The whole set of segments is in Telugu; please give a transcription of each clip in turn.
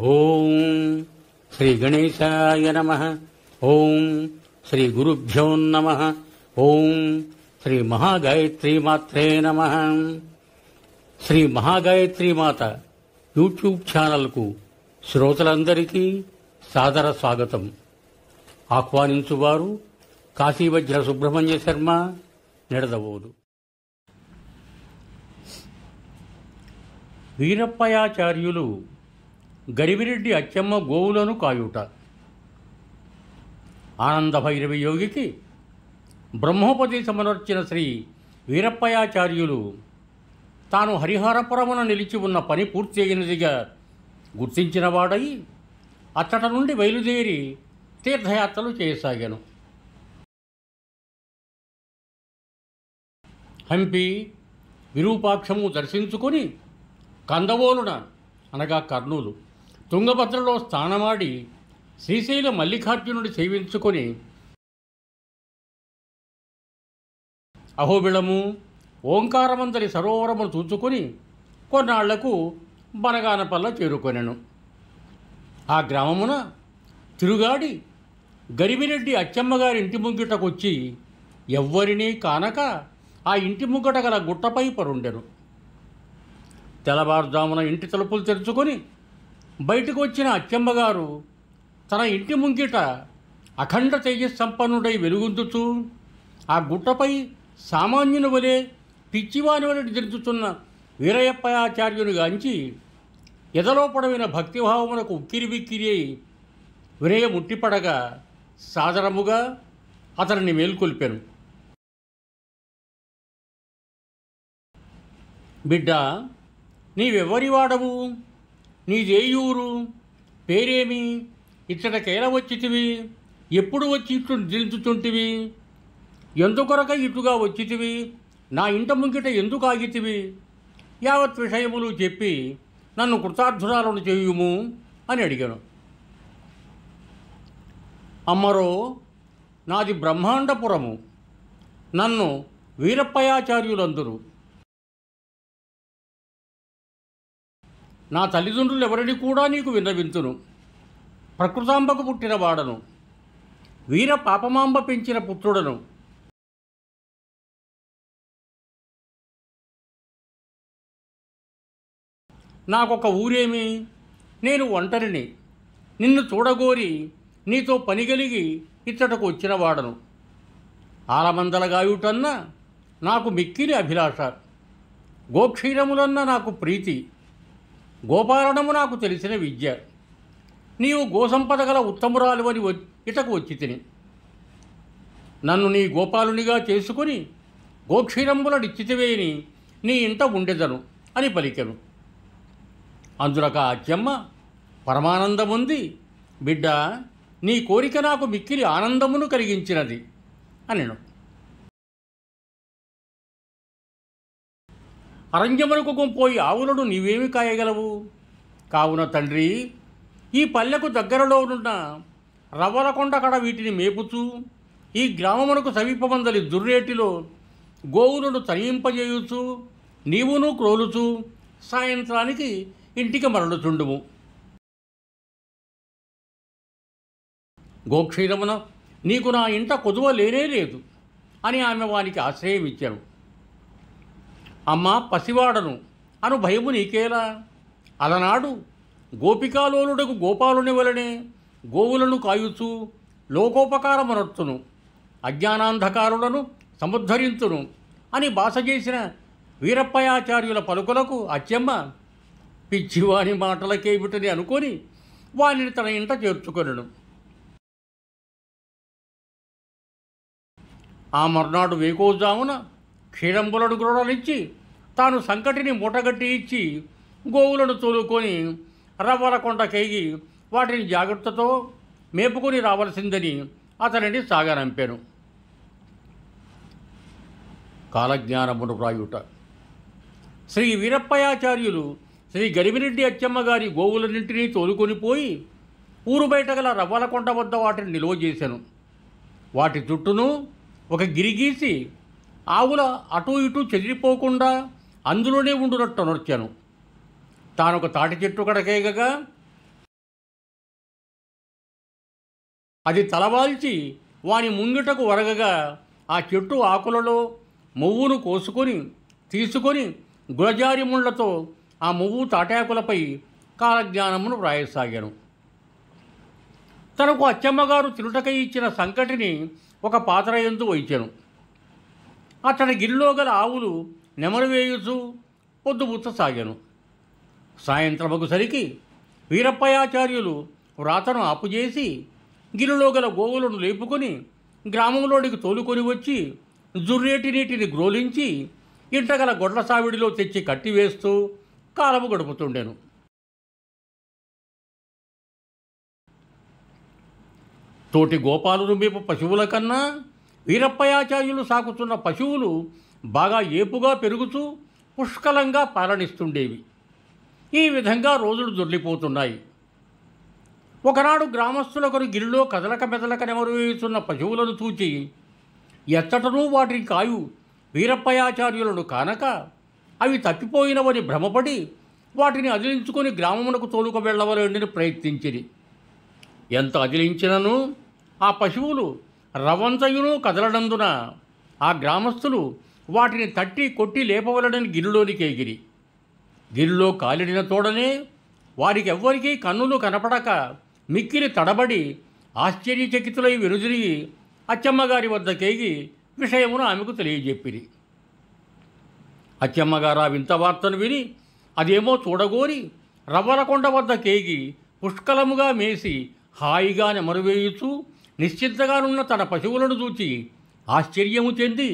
ఓం శ్రీ గణేశాయ నమః. ఓం శ్రీ గురుభ్యో నమః. ఓం శ్రీ మహాగాయత్రీ మాత్రే నమః. శ్రీ మహాగాయత్రీ మాత యూట్యూబ్ ఛానల్కు శ్రోతలందరికీ సాదర స్వాగతం. ఆహ్వానించువారు కాశీవజ్ర సుబ్రహ్మణ్య శర్మ, నిడదవోలు. వీరప్పయాచార్యులు గరివిరెడ్డి అచ్చమ్మ గోవులను కాయుట. ఆనందభైరవి యోగికి బ్రహ్మోపదేశమునర్చిన శ్రీ వీరప్పయాచార్యులు తాను హరిహరపురమున నిలిచి ఉన్న పని పూర్తి అయినదిగా గుర్తించినవాడై అచ్చట నుండి బయలుదేరి తీర్థయాత్రలు చేయసాగాను. హంపి, విరూపాక్షము దర్శించుకొని కందవోలున అనగా కర్నూలు, తుంగభద్రలో స్నానమాడి శ్రీశైల మల్లికార్జునుడి సేవించుకొని అహోబిళము, ఓంకారమందరి సరోవరమును చూచుకొని కొన్నాళ్లకు బనగానపల్ల చేరుకొనెను. ఆ గ్రామమున తిరుగాడి గరివిరెడ్డి అచ్చమ్మగారి ఇంటి ముంగిటకొచ్చి ఎవ్వరినీ కానక ఆ ఇంటి ముంగట గల గుట్టపై పరుండెను. తెల్లవారుజామున ఇంటి తలుపులు తెరుచుకొని బయటకు వచ్చిన అచ్చమ్మగారు తన ఇంటి ముంగిట అఖండ తేజస్సంపన్నుడై వెలుగొందుతూ ఆ గుట్టపై సామాన్యుని వలె పిచ్చివాని వలె నిద్రించుతున్న వీరయ్యప్పయాచార్యుని గాంచి ఎదలో పడవిన భక్తిభావమునకు ఉక్కిరిబిక్కిరి అయి వినయ ముట్టిపడగా సాదరముగా అతనిని మేల్కొల్పెను. బిడ్డ, నీవెవ్వరివాడవు? నీదేయూరు? పేరేమి? ఇచ్చటకేల వచ్చితివి? ఎప్పుడు వచ్చి ఇట్లు నిద్రించుచుంటివి? ఎందుకొరక ఇటుగా వచ్చితివి? నా ఇంట ముంగిట ఎందుకు ఆగితివి? యావత్ విషయములు చెప్పి నన్ను కృతార్థురాలను చేయుము అని అడిగాను. అమ్మరో, నాది బ్రహ్మాండపురము. నన్ను వీరప్పయాచార్యులందరూ. నా తల్లిదండ్రులు ఎవరిని కూడా నీకు విన్నవింతును. ప్రకృతాంబకు పుట్టిన వాడను. వీర పాపమాంబ పెంచిన పుత్రుడను. నాకొక ఊరేమి? నేను ఒంటరిని. నిన్ను చూడగోరి నీతో పనిగలిగి ఇచ్చటకు వచ్చిన వాడను. ఆలమందలగాయుటన్న నాకు మిక్కిలి అభిలాష. గోక్షీరములన్న నాకు ప్రీతి. గోపాలనము నాకు తెలిసిన విద్య. నీవు గోసంపద గల ఉత్తమురాలువని ఇటకు వచ్చి తిని నన్ను నీ గోపాలునిగా చేసుకుని గోక్షీరంబులనిచ్చితివేని నీ ఇంట ఉండెదను అని పలికెను. అందులక అచ్చమ్మ పరమానందముంది. బిడ్డ, నీ కోరిక నాకు మిక్కిలి ఆనందమును కలిగించినది అనెను. అరణ్యమునకు పోయి ఆవులను నీవేమి కాయగలవు? కావున తండ్రి, ఈ పల్లెకు దగ్గరలోనున్న రవ్వలకొండ కడ వీటిని మేపుచూ ఈ గ్రామమునకు సమీపమందలి దుర్రేటిలో గోవులను తనియింపజేయుచు నీవును క్రోలుచూ సాయంత్రానికి ఇంటికి మరలుచుండుము. గోక్షీరమున నీకు నా ఇంట కొదువ లేనే లేదు అని ఆమె వానికి ఆశ్రయం ఇచ్చాను. అమ్మా, పసివాడను అను భయము నీకేలా? అలనాడు గోపికాలోలుడకు గోపాలుని వలనే గోవులను కాయుచు లోకోపకారమునర్చును, అజ్ఞానాంధకారులను సముద్ధరించును అని బాస చేసిన వీరప్పయాచార్యుల పలుకులకు అచ్చమ్మ పిచ్చివాని మాటలకేమిటని అనుకొని వానిని తన ఇంట చేర్చుకొనెను. ఆ మర్నాడు వేకోజామున క్షీరంబులను గురడనిచ్చి తాను సంకటిని మూటగట్టి ఇచ్చి గోవులను తోలుకొని రవ్వలకొండ కేగి వాటిని జాగ్రత్తతో మేపుకొని రావలసిందని అతనిని సాగనంపాను. కాలజ్ఞానమును వ్రాయుట. శ్రీ వీరప్పయాచార్యులు శ్రీ గరివిరెడ్డి అచ్చమ్మగారి గోవులన్నింటినీ తోలుకొని పోయి ఊరు బయట గల రవ్వలకొండ వద్ద వాటిని నిలువ చేశాను. వాటి చుట్టూను ఒక గిరిగీసి ఆవుల అటూ ఇటూ చెదిరిపోకుండా అందులోనే ఉండునట్టు నొర్చాను. తానొక తాటి చెట్టు కడకేగగా అది తలవాల్చి వాని ముంగిటకు వరగగా ఆ చెట్టు ఆకులలో మువ్వును కోసుకొని తీసుకొని గురజారి ముళ్లతో ఆ మువ్వు తాటాకులపై కాలజ్ఞానమును వ్రాయసాగాను. తనకు అచ్చమ్మగారు తిరుటకై ఇచ్చిన సంకటిని ఒక పాత్ర యందు వైచెను. అతడి గిరిలో గల ఆవులు నెమరు వేయుచూ పొద్దుబుచ్చసాగాను. సాయంత్రముకు సరికి వీరప్పయాచార్యులు వ్రాతను ఆపుచేసి గిరిలో గల గోవులను లేపుకొని గ్రామంలోనికి తోలుకొని వచ్చి జుర్రేటి నీటిని గ్రోలించి ఇంటగల గొడ్ల సావిడిలో తెచ్చి కట్టివేస్తూ కాలము గడుపుతుండెను. తోటి గోపాలును మేపు పశువుల కన్నా వీరప్పయాచార్యులు సాకుతున్న పశువులు బాగా ఏపుగా పెరుగుతూ పుష్కలంగా పాలనిస్తుండేవి. ఈ విధంగా రోజులు దొర్లిపోతున్నాయి. ఒకనాడు గ్రామస్తులొకరు గిరిలో కదలక మెదలక నెమరు వేయుచున్న పశువులను చూచి ఎత్తటనూ వాటిని కాయు వీరప్పయాచార్యులను కానక అవి తప్పిపోయినవని భ్రమపడి వాటిని అదిలించుకొని గ్రామమునకు తోలుక వెళ్ళవలని ప్రయత్నించిరి. ఎంత అదిలించినను ఆ పశువులు రవంతయును కదలనందున ఆ గ్రామస్తులు వాటిని తట్టి కొట్టి లేపవలనని గిరిలోనికి ఎగిరి. గిరిలో కాలిడిన తోడనే వారికెవ్వరికీ కన్నులు కనపడక మిక్కిలి తడబడి ఆశ్చర్యచకితులై వెనుదిరిగి అచ్చమ్మగారి వద్దకేగి విషయమును ఆమెకు తెలియజెప్పిరి. అచ్చమ్మగారు ఆ వింత వార్తను విని అదేమో చూడగోరి రవ్వలకొండ వద్దకేగి పుష్కలముగా మేసి హాయిగా నెమరువేయుచూ నిశ్చింతగానున్న తన పశువులను చూచి ఆశ్చర్యము చెంది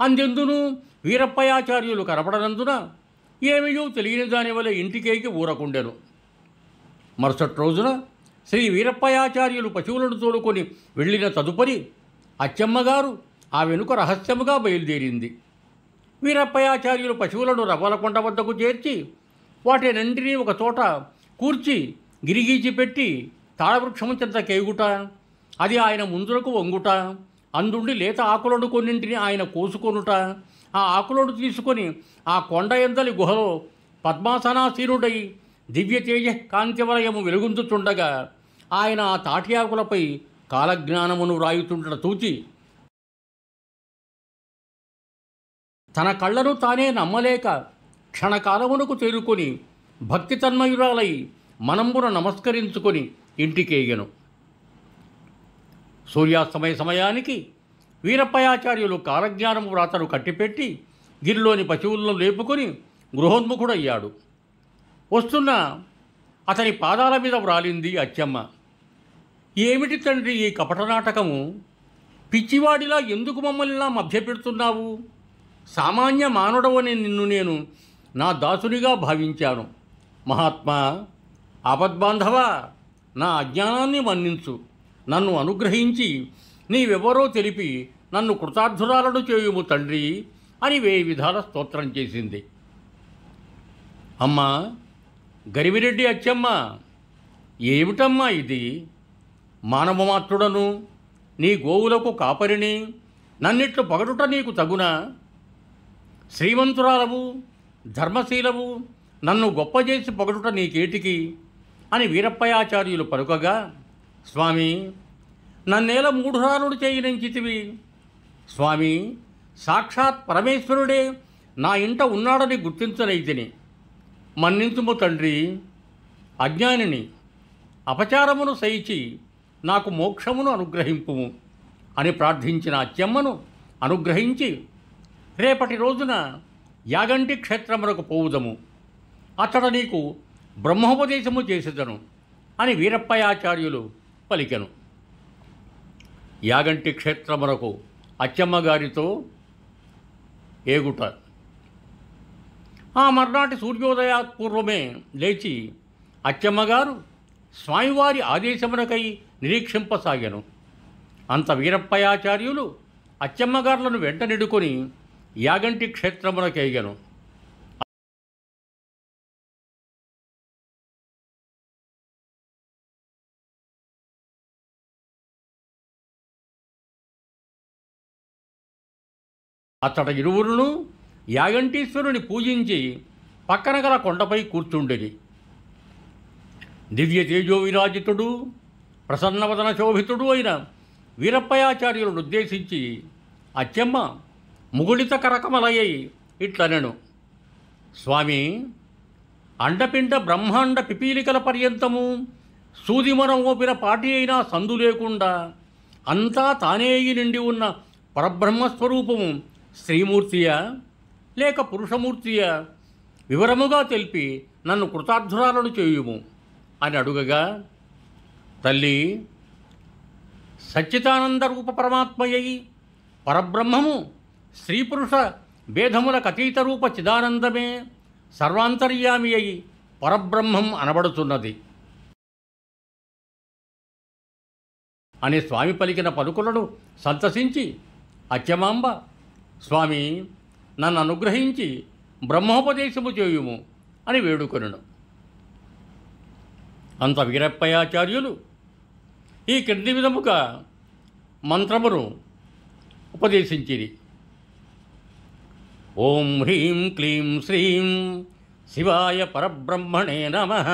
అందెందును వీరప్పయాచార్యులు కనపడనందున ఏమయూ తెలియని దాని వల్ల ఇంటికేకి ఊరకుండెను. మరుసటి రోజున శ్రీ వీరప్పయాచార్యులు పశువులను తోలుకొని వెళ్ళిన తదుపరి అచ్చమ్మగారు ఆ వెనుక రహస్యముగా బయలుదేరింది. వీరప్పయాచార్యులు పశువులను రవ్వలకొండ వద్దకు చేర్చి వాటినంటినీ ఒక చోట కూర్చి గిరిగీచి పెట్టి తాళవృక్షము చెంత కేగుట, అది ఆయన ముందులకు వంగుట, అందుండి లేత ఆకులను కొన్నింటిని ఆయన కోసుకొనుట, ఆ ఆకులను తీసుకొని ఆ కొండ ఎందలి గుహలో పద్మాసనాసీనుడై దివ్య తేజ కాంతివలయము వెలుగుందుతుండగా ఆయన ఆ తాటి ఆకులపై కాలజ్ఞానమును వ్రాయుతుండట చూచి తన కళ్ళను తానే నమ్మలేక క్షణకాలమునకు చేరుకొని భక్తి తన్మయురాలై మనంబున నమస్కరించుకొని ఇంటికేగెను. సూర్యాస్తమయ సమయానికి వీరప్పయాచార్యులు కాలజ్ఞానము వ్రాతను కట్టిపెట్టి గిరిలోని పశువులను లేపుకొని గృహోన్ముఖుడయ్యాడు. వస్తున్న అతని పాదాల మీద వ్రాలింది అచ్చమ్మ. ఏమిటి తండ్రి ఈ కపటనాటకము? పిచ్చివాడిలా ఎందుకు మమ్మల్ని మభ్యపెడుతున్నావు? సామాన్య మానవుడవని నిన్ను నేను నా దాసునిగా భావించాను. మహాత్మా, ఆపద్బాంధవా, నా అజ్ఞానాన్ని మన్నించు. నన్ను అనుగ్రహించి నీవెవరో తెలిపి నన్ను కృతార్థురాలను చేయుము తండ్రి అని 1000 విధాల స్తోత్రం చేసింది. అమ్మా, గరివిరెడ్డి అచ్చమ్మ, ఏమిటమ్మా ఇది? మానవమాత్రుడను, నీ గోవులకు కాపరిని నన్నిట్లు పగడుట నీకు తగునా? శ్రీమంతురాలవు, ధర్మశీలవు, నన్ను గొప్ప చేసి పొగడుట నీకేటికి అని వీరప్పయాచార్యులు పలుకగా, స్వామి, నన్నేల మూఢురాలుడు చేయనంచితివి. స్వామి, సాక్షాత్ పరమేశ్వరుడే నా ఇంట ఉన్నాడని గుర్తించనైతిని. మన్నించుము తండ్రి, అజ్ఞానిని, అపచారమును సహించి నాకు మోక్షమును అనుగ్రహింపుము అని ప్రార్థించిన అచ్చమ్మను అనుగ్రహించి రేపటి రోజున యాగంటి క్షేత్రమునకు పోవుదము, అతడు నీకు బ్రహ్మోపదేశము చేసేదను అని వీరప్పయాచార్యులు పలికెను. యాగంటి క్షేత్రమునకు అచ్చమ్మగారితో ఏగుట. ఆ మర్నాటి సూర్యోదయాత్పూర్వమే లేచి అచ్చమ్మగారు స్వామివారి ఆదేశమునకై నిరీక్షింపసాగాను. అంత వీరప్పయాచార్యులు అచ్చమ్మగారులను వెంట నిడుకొని యాగంటి క్షేత్రమునకేగెను. అతడ ఇరువురును యాగంటీశ్వరుని పూజించి పక్కన గల కొండపై కూర్చుండిరి. దివ్య తేజో విరాజితుడు ప్రసన్నవదన శోభితుడు అయిన వీరప్పయాచార్యులను ఉద్దేశించి అచ్చమ్మ ముగుళిత కరకమలయ్యి ఇట్లనెను. స్వామి, అండపిండ బ్రహ్మాండ పిపీలికల పర్యంతము సూదిమరం ఓపిన పాటి అయినా సందు లేకుండా అంతా తానేయి నిండి ఉన్న పరబ్రహ్మస్వరూపము స్త్రీమూర్తియా లేక పురుషమూర్తియా వివరముగా తెలిపి నన్ను కృతార్థురాలను చేయుము అని అడుగగా, తల్లి, సచ్చిదానంద రూప పరమాత్మయ్యి పరబ్రహ్మము స్త్రీ పురుష భేదములకు అతీత రూప చిదానందమే సర్వాంతర్యామి అయి పరబ్రహ్మం అనబడుతున్నది అని స్వామి పలికిన పలుకులను సంతసించి అచ్చమాంబ, స్వామి, నన్ను అనుగ్రహించి బ్రహ్మోపదేశము చేయుము అని వేడుకొనెను. అంత వీరప్పయాచార్యులు ఈ క్రింది విధముగా మంత్రమును ఉపదేశించిరి. ఓం హ్రీం క్లీం శ్రీం శివాయ పరబ్రహ్మణే నమః.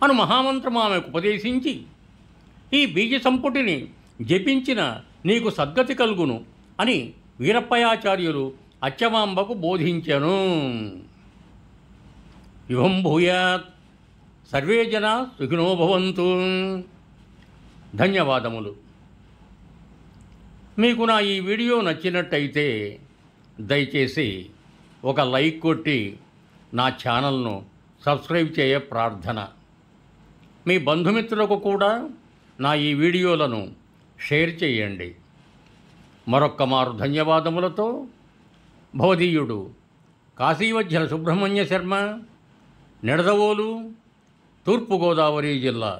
అను మహామంత్రము ఆమెకు ఉపదేశించి, ఈ బీజ సంపుటిని జపించిన నీకు సద్గతి కలుగును అని వీరప్పయాచార్యులు అచ్చమాంబకు బోధించెను. యువం భూయాత్. సర్వే జనా సుఖినో భవంతు. ధన్యవాదములు. మీకు నా ఈ వీడియో నచ్చినట్టయితే దయచేసి ఒక లైక్ కొట్టి నా ఛానల్ను సబ్స్క్రైబ్ చేయ ప్రార్థన. మీ బంధుమిత్రులకు కూడా నా ఈ వీడియోలను షేర్ చేయండి. మరొక్క మారు ధన్యవాదములతో భవదీయుడు కాశీవజ్జల సుబ్రహ్మణ్య శర్మ, నిడదవోలు, తూర్పుగోదావరి జిల్లా.